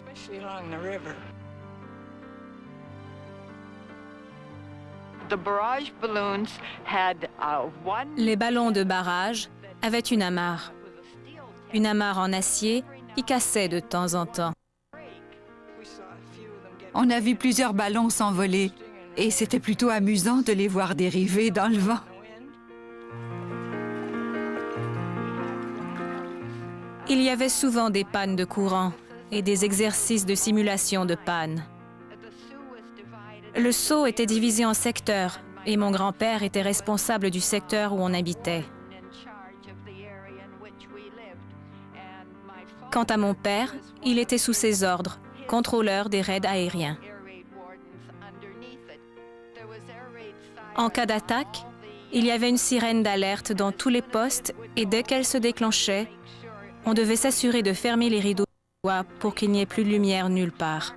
Les ballons de barrage avaient une amarre en acier qui cassait de temps en temps. On a vu plusieurs ballons s'envoler et c'était plutôt amusant de les voir dériver dans le vent. Il y avait souvent des pannes de courant et des exercices de simulation de panne. Le Sceaux était divisé en secteurs et mon grand-père était responsable du secteur où on habitait. Quant à mon père, il était sous ses ordres, contrôleur des raids aériens. En cas d'attaque, il y avait une sirène d'alerte dans tous les postes et dès qu'elle se déclenchait, on devait s'assurer de fermer les rideaux pour qu'il n'y ait plus de lumière nulle part.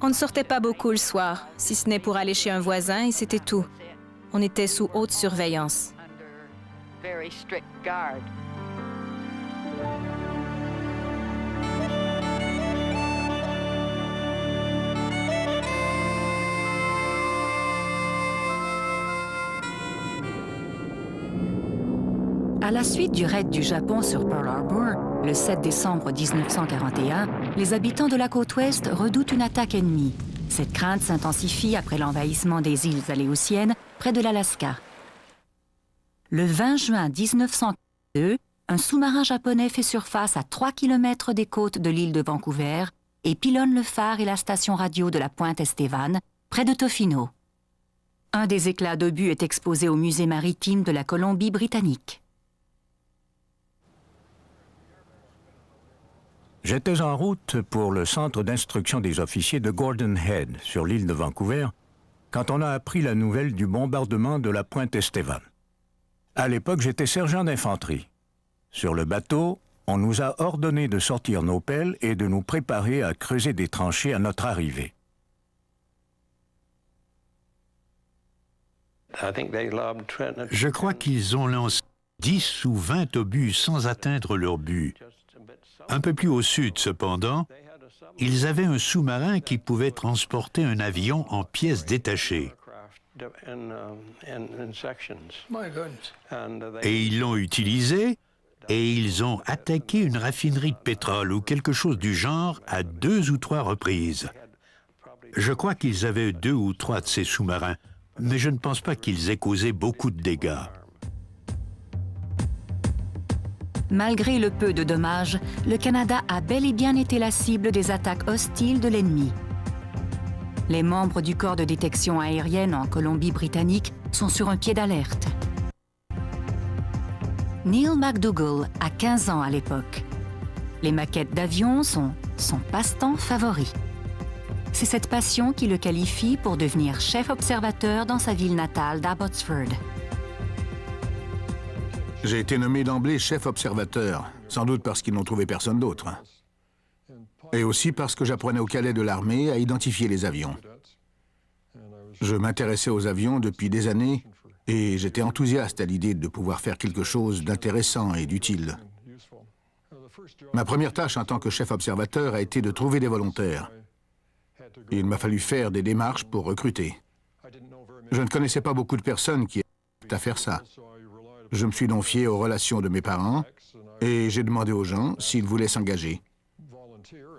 On ne sortait pas beaucoup le soir, si ce n'est pour aller chez un voisin et c'était tout. On était sous haute surveillance. À la suite du raid du Japon sur Pearl Harbor, le 7 décembre 1941, les habitants de la côte ouest redoutent une attaque ennemie. Cette crainte s'intensifie après l'envahissement des îles Aléoutiennes près de l'Alaska. Le 20 juin 1942, un sous-marin japonais fait surface à 3 km des côtes de l'île de Vancouver et pilonne le phare et la station radio de la Pointe Estevan, près de Tofino. Un des éclats d'obus est exposé au musée maritime de la Colombie-Britannique. J'étais en route pour le centre d'instruction des officiers de Gordon Head, sur l'île de Vancouver, quand on a appris la nouvelle du bombardement de la Pointe Estevan. À l'époque, j'étais sergent d'infanterie. Sur le bateau, on nous a ordonné de sortir nos pelles et de nous préparer à creuser des tranchées à notre arrivée. Je crois qu'ils ont lancé 10 ou 20 obus sans atteindre leur but. Un peu plus au sud, cependant, ils avaient un sous-marin qui pouvait transporter un avion en pièces détachées. Et ils l'ont utilisé et ils ont attaqué une raffinerie de pétrole ou quelque chose du genre à 2 ou 3 reprises. Je crois qu'ils avaient 2 ou 3 de ces sous-marins, mais je ne pense pas qu'ils aient causé beaucoup de dégâts. Malgré le peu de dommages, le Canada a bel et bien été la cible des attaques hostiles de l'ennemi. Les membres du corps de détection aérienne en Colombie-Britannique sont sur un pied d'alerte. Neil McDougall a 15 ans à l'époque. Les maquettes d'avions sont son passe-temps favori. C'est cette passion qui le qualifie pour devenir chef observateur dans sa ville natale d'Abbotsford. J'ai été nommé d'emblée chef observateur, sans doute parce qu'ils n'ont trouvé personne d'autre. Et aussi parce que j'apprenais au cadet de l'armée à identifier les avions. Je m'intéressais aux avions depuis des années et j'étais enthousiaste à l'idée de pouvoir faire quelque chose d'intéressant et d'utile. Ma première tâche en tant que chef observateur a été de trouver des volontaires. Il m'a fallu faire des démarches pour recruter. Je ne connaissais pas beaucoup de personnes qui étaient à faire ça. Je me suis donc fié aux relations de mes parents et j'ai demandé aux gens s'ils voulaient s'engager.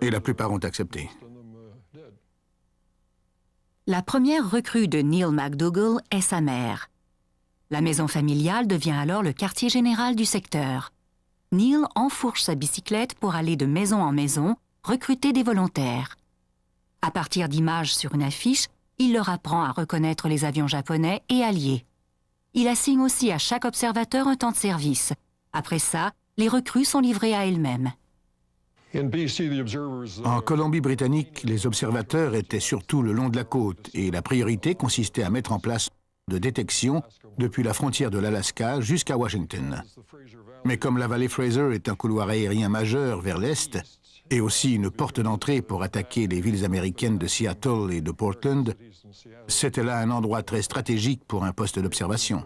Et la plupart ont accepté. La première recrue de Neil McDougall est sa mère. La maison familiale devient alors le quartier général du secteur. Neil enfourche sa bicyclette pour aller de maison en maison recruter des volontaires. À partir d'images sur une affiche, il leur apprend à reconnaître les avions japonais et alliés. Il assigne aussi à chaque observateur un temps de service. Après ça, les recrues sont livrées à elles-mêmes. En Colombie-Britannique, les observateurs étaient surtout le long de la côte et la priorité consistait à mettre en place de détection depuis la frontière de l'Alaska jusqu'à Washington. Mais comme la vallée Fraser est un couloir aérien majeur vers l'est et aussi une porte d'entrée pour attaquer les villes américaines de Seattle et de Portland, c'était là un endroit très stratégique pour un poste d'observation.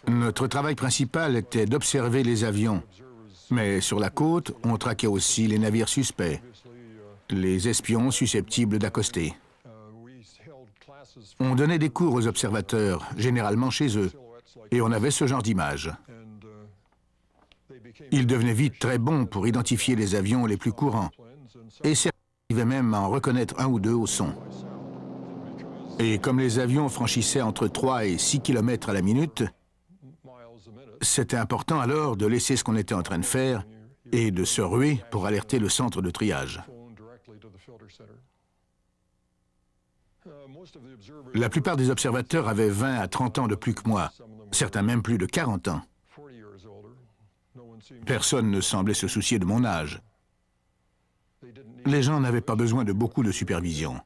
Notre travail principal était d'observer les avions, mais sur la côte, on traquait aussi les navires suspects, les espions susceptibles d'accoster. On donnait des cours aux observateurs, généralement chez eux, et on avait ce genre d'images. Ils devenaient vite très bons pour identifier les avions les plus courants, et certains arrivaient même à en reconnaître un ou deux au son. Et comme les avions franchissaient entre 3 et 6 km à la minute, c'était important alors de laisser ce qu'on était en train de faire et de se ruer pour alerter le centre de triage. La plupart des observateurs avaient 20 à 30 ans de plus que moi, certains même plus de 40 ans. Personne ne semblait se soucier de mon âge. Les gens n'avaient pas besoin de beaucoup de supervision.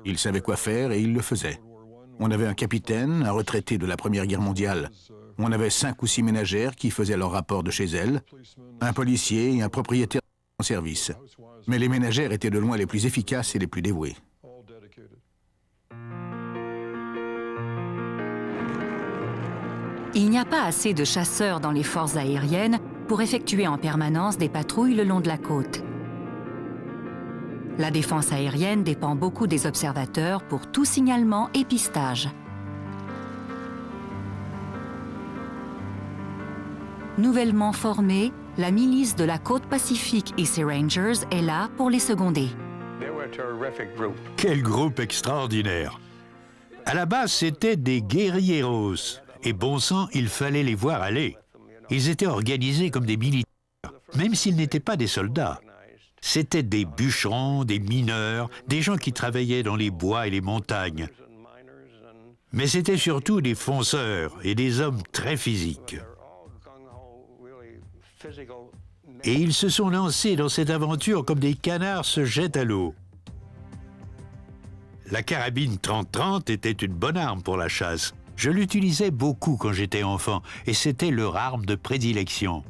Ils savaient quoi faire et ils le faisaient. On avait un capitaine, un retraité de la Première Guerre mondiale. On avait 5 ou 6 ménagères qui faisaient leur rapport de chez elles, un policier et un propriétaire en service. Mais les ménagères étaient de loin les plus efficaces et les plus dévouées. Il n'y a pas assez de chasseurs dans les forces aériennes pour effectuer en permanence des patrouilles le long de la côte. La défense aérienne dépend beaucoup des observateurs pour tout signalement et pistage. Nouvellement formée, la milice de la côte pacifique et ses Rangers est là pour les seconder. Quel groupe extraordinaire! À la base, c'étaient des guerrieros. Et bon sang, il fallait les voir aller. Ils étaient organisés comme des militaires, même s'ils n'étaient pas des soldats. C'étaient des bûcherons, des mineurs, des gens qui travaillaient dans les bois et les montagnes. Mais c'étaient surtout des fonceurs et des hommes très physiques. Et ils se sont lancés dans cette aventure comme des canards se jettent à l'eau. La carabine 30-30 était une bonne arme pour la chasse. Je l'utilisais beaucoup quand j'étais enfant, et c'était leur arme de prédilection.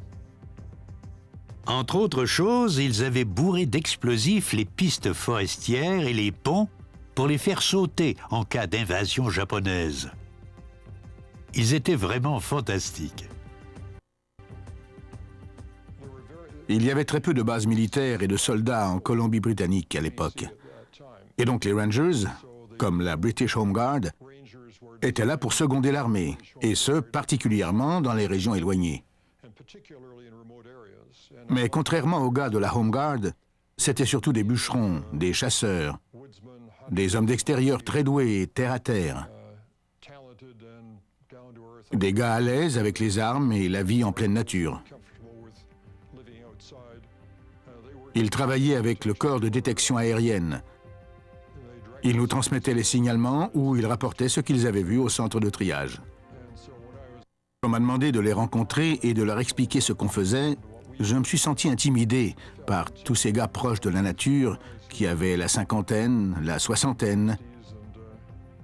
Entre autres choses, ils avaient bourré d'explosifs les pistes forestières et les ponts pour les faire sauter en cas d'invasion japonaise. Ils étaient vraiment fantastiques. Il y avait très peu de bases militaires et de soldats en Colombie-Britannique à l'époque. Et donc les Rangers, comme la British Home Guard, étaient là pour seconder l'armée, et ce, particulièrement dans les régions éloignées. Mais contrairement aux gars de la Home Guard, c'étaient surtout des bûcherons, des chasseurs, des hommes d'extérieur très doués et terre à terre. Des gars à l'aise avec les armes et la vie en pleine nature. Ils travaillaient avec le corps de détection aérienne. Ils nous transmettaient les signalements ou ils rapportaient ce qu'ils avaient vu au centre de triage. On m'a demandé de les rencontrer et de leur expliquer ce qu'on faisait. Je me suis senti intimidé par tous ces gars proches de la nature qui avaient la cinquantaine, la soixantaine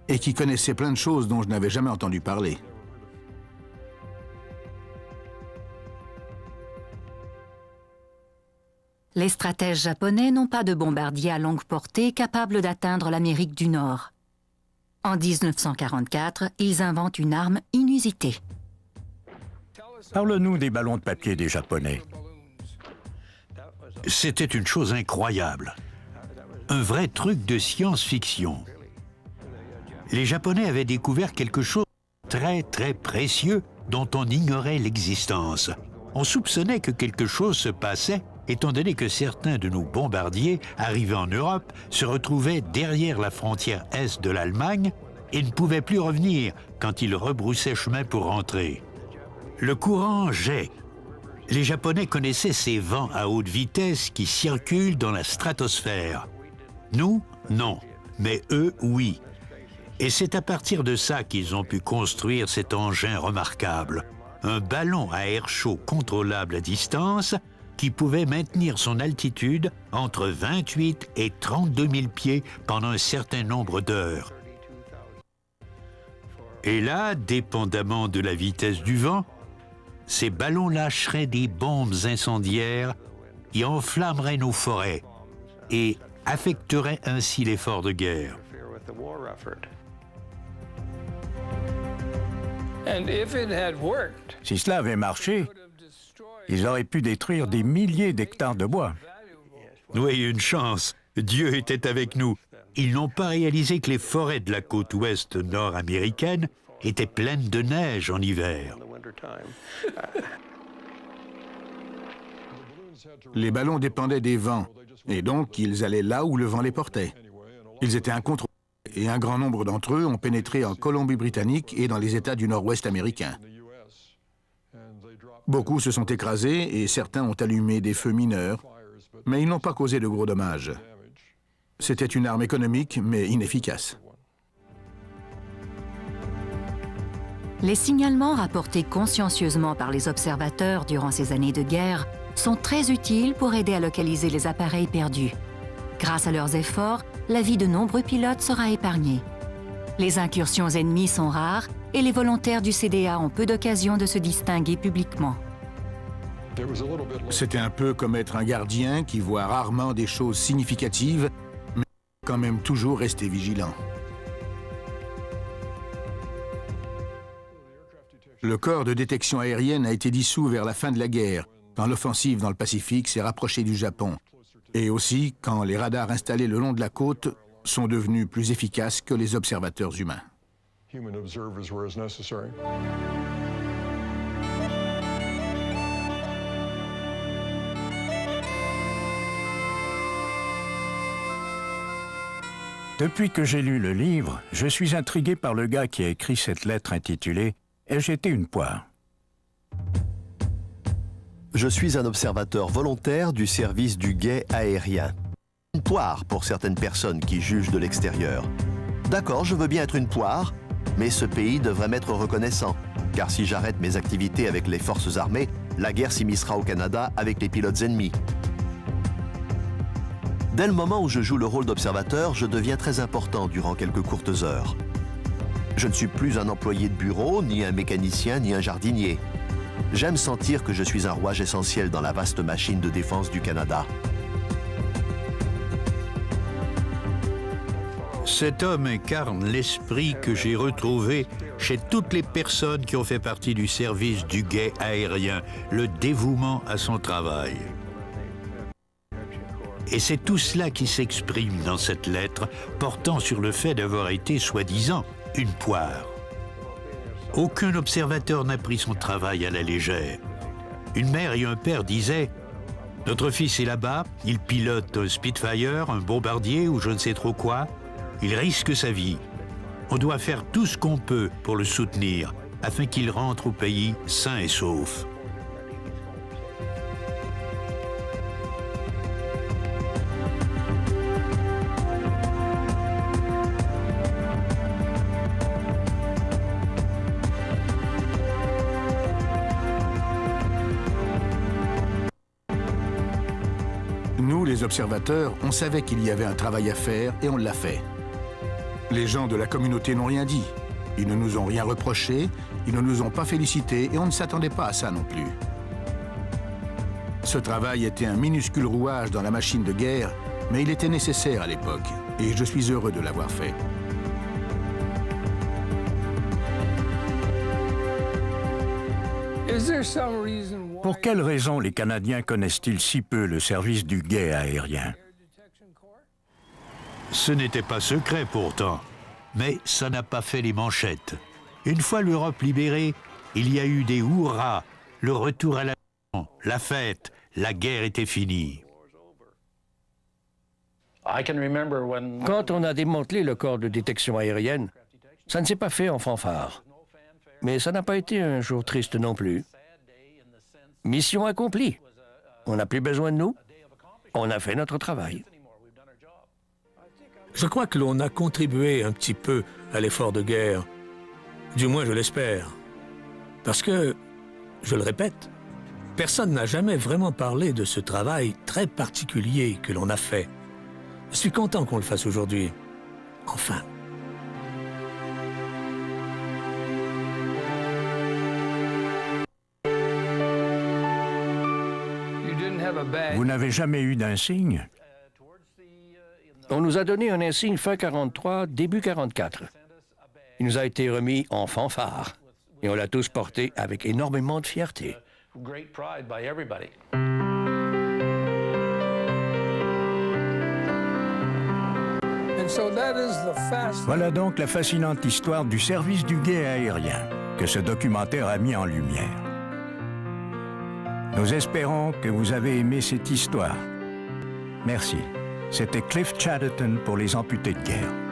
et qui connaissaient plein de choses dont je n'avais jamais entendu parler. Les stratèges japonais n'ont pas de bombardiers à longue portée capables d'atteindre l'Amérique du Nord. En 1944, ils inventent une arme inusitée. Parle-nous des ballons de papier des Japonais. C'était une chose incroyable. Un vrai truc de science-fiction. Les Japonais avaient découvert quelque chose de très précieux dont on ignorait l'existence. On soupçonnait que quelque chose se passait étant donné que certains de nos bombardiers arrivés en Europe se retrouvaient derrière la frontière est de l'Allemagne et ne pouvaient plus revenir quand ils rebroussaient chemin pour rentrer. Le courant jet. Les Japonais connaissaient ces vents à haute vitesse qui circulent dans la stratosphère. Nous, non, mais eux, oui. Et c'est à partir de ça qu'ils ont pu construire cet engin remarquable. un ballon à air chaud contrôlable à distance qui pouvait maintenir son altitude entre 28 et 32 000 pieds pendant un certain nombre d'heures. Et là, dépendamment de la vitesse du vent, ces ballons lâcheraient des bombes incendiaires qui enflammeraient nos forêts et affecteraient ainsi l'effort de guerre. Si cela avait marché, ils auraient pu détruire des milliers d'hectares de bois. Oui, une chance. Dieu était avec nous. Ils n'ont pas réalisé que les forêts de la côte ouest nord-américaine étaient pleines de neige en hiver. Les ballons dépendaient des vents, et donc ils allaient là où le vent les portait. Ils étaient incontrôlables, et un grand nombre d'entre eux ont pénétré en Colombie-Britannique et dans les États du Nord-Ouest américain. Beaucoup se sont écrasés et certains ont allumé des feux mineurs, mais ils n'ont pas causé de gros dommages. C'était une arme économique, mais inefficace. Les signalements rapportés consciencieusement par les observateurs durant ces années de guerre sont très utiles pour aider à localiser les appareils perdus. Grâce à leurs efforts, la vie de nombreux pilotes sera épargnée. Les incursions ennemies sont rares et les volontaires du CDA ont peu d'occasions de se distinguer publiquement. C'était un peu comme être un gardien qui voit rarement des choses significatives, mais quand même toujours rester vigilant. Le corps de détection aérienne a été dissous vers la fin de la guerre, quand l'offensive dans le Pacifique s'est rapprochée du Japon, et aussi quand les radars installés le long de la côte sont devenus plus efficaces que les observateurs humains. Depuis que j'ai lu le livre, je suis intrigué par le gars qui a écrit cette lettre intitulée « Ai-je été une poire ?» Je suis un observateur volontaire du service du guet aérien. Une poire pour certaines personnes qui jugent de l'extérieur. D'accord, je veux bien être une poire, mais ce pays devrait m'être reconnaissant. Car si j'arrête mes activités avec les forces armées, la guerre s'immiscera au Canada avec les pilotes ennemis. Dès le moment où je joue le rôle d'observateur, je deviens très important durant quelques courtes heures. Je ne suis plus un employé de bureau, ni un mécanicien, ni un jardinier. J'aime sentir que je suis un rouage essentiel dans la vaste machine de défense du Canada. Cet homme incarne l'esprit que j'ai retrouvé chez toutes les personnes qui ont fait partie du service du guet aérien, le dévouement à son travail. Et c'est tout cela qui s'exprime dans cette lettre portant sur le fait d'avoir été, soi-disant, une poire. Aucun observateur n'a pris son travail à la légère. Une mère et un père disaient « Notre fils est là-bas, il pilote un Spitfire, un bombardier ou je ne sais trop quoi. Il risque sa vie. On doit faire tout ce qu'on peut pour le soutenir afin qu'il rentre au pays sain et sauf. » Nous, les observateurs, on savait qu'il y avait un travail à faire et on l'a fait. Les gens de la communauté n'ont rien dit. Ils ne nous ont rien reproché, ils ne nous ont pas félicités et on ne s'attendait pas à ça non plus. Ce travail était un minuscule rouage dans la machine de guerre, mais il était nécessaire à l'époque et je suis heureux de l'avoir fait. Pour quelle raison les Canadiens connaissent-ils si peu le service du guet aérien? Ce n'était pas secret pourtant, mais ça n'a pas fait les manchettes. Une fois l'Europe libérée, il y a eu des hurrahs, le retour à la fête, la guerre était finie. Quand on a démantelé le corps de détection aérienne, ça ne s'est pas fait en fanfare. Mais ça n'a pas été un jour triste non plus. Mission accomplie. On n'a plus besoin de nous. On a fait notre travail. Je crois que l'on a contribué un petit peu à l'effort de guerre. Du moins, je l'espère. Parce que je le répète, personne n'a jamais vraiment parlé de ce travail très particulier que l'on a fait. Je suis content qu'on le fasse aujourd'hui. Enfin. Vous n'avez jamais eu d'insigne? On nous a donné un insigne fin 43, début 44. Il nous a été remis en fanfare. Et on l'a tous porté avec énormément de fierté. Voilà donc la fascinante histoire du service du guet aérien que ce documentaire a mis en lumière. Nous espérons que vous avez aimé cette histoire. Merci. C'était Cliff Chatterton pour les amputés de guerre.